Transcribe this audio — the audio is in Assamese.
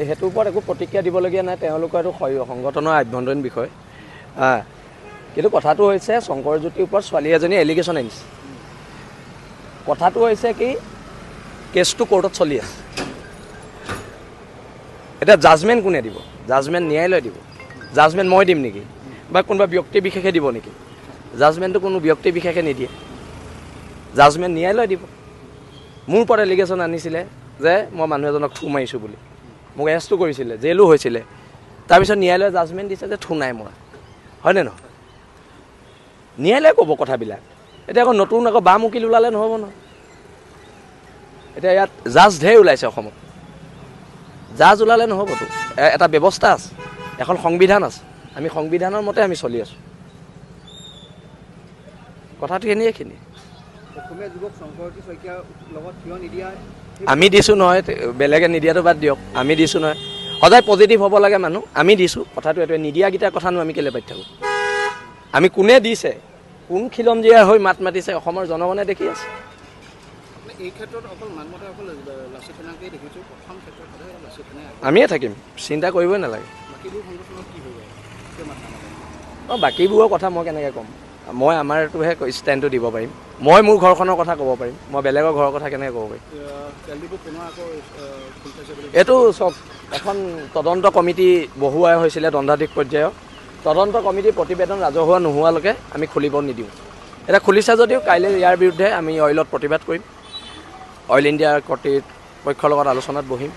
হেতুৰ ওপৰত একো প্ৰতিক্ৰিয়া দিবলগীয়া নাই, তেওঁলোকৰ এইটো সংগঠনৰ আভ্যন্তৰীণ বিষয়। কিন্তু কথাটো হৈছে শংকৰজ্যোতিৰ ওপৰত ছোৱালী এজনী এলিগেশ্যন আনিছে। কথাটো হৈছে কি কেছটো কোৰ্টত চলি আছে। এতিয়া জাজমেণ্ট কোনে দিব? জাজমেণ্ট ন্যায়ালয়ে দিব। জাজমেণ্ট মই দিম নেকি বা কোনোবা ব্যক্তি বিশেষে দিব নেকি? জাজমেণ্টটো কোনো ব্যক্তি বিশেষে নিদিয়ে, জাজমেণ্ট ন্যায়ালয়ে দিব। মোৰ ওপৰত এলিগেশ্যন আনিছিলে যে মই মানুহ এজনক থু মাৰিছোঁ বুলি, মোক এৰেষ্টটো কৰিছিলে, জেলো হৈছিলে। তাৰপিছত ন্যায়ালয়ে জাজমেণ্ট দিছে যে থু নাই মৰা, হয়নে নহয়? ন্যায়ালয়ে ক'ব কথাবিলাক। এতিয়া আকৌ নতুন বাম উকিল ওলালে নহ'ব নহয়। এতিয়া ইয়াত জাজ ঢেৰ ওলাইছে অসমত, জাজ ওলালে নহ'বতো। এটা ব্যৱস্থা আছে, এখন সংবিধান আছে, আমি সংবিধানৰ মতে আমি চলি আছোঁ। কথাটো এইখিনিয়ে। আমি দিছোঁ নহয়, বেলেগে নিদিয়াটো বাদ দিয়ক, আমি দিছোঁ নহয়। সদায় পজিটিভ হ'ব লাগে মানুহ, আমি দিছোঁ। কথাটো এইটোৱে, নিদিয়াকেইটাৰ কথানো আমি কেলৈ পাতি থাকোঁ? আমি কোনে দিছে, কোন খিলঞ্জীয়া হৈ মাত মাতিছে, অসমৰ জনগণে দেখি আছে। আমিয়ে থাকিম, চিন্তা কৰিবই নালাগে। বাকীবোৰৰ কথা মই কেনেকৈ ক'ম? মই আমাৰটোহে ষ্টেণ্ডটো দিব পাৰিম। মই মোৰ ঘৰখনৰ কথা ক'ব পাৰিম, মই বেলেগৰ ঘৰৰ কথা কেনেকৈ ক'ব পাৰিম? এইটো চব এখন তদন্ত কমিটি বহোৱা হৈছিলে দণ্ডাধীশ পৰ্যায়ৰ। তদন্ত কমিটিৰ প্ৰতিবেদন ৰাজহুৱা নোহোৱালৈকে আমি খুলিব নিদিওঁ। এতিয়া খুলিছে যদিও কাইলৈ ইয়াৰ বিৰুদ্ধে আমি অইলত প্ৰতিবাদ কৰিম, অইল ইণ্ডিয়াৰ কৰ্তৃপক্ষৰ লগত আলোচনাত বহিম।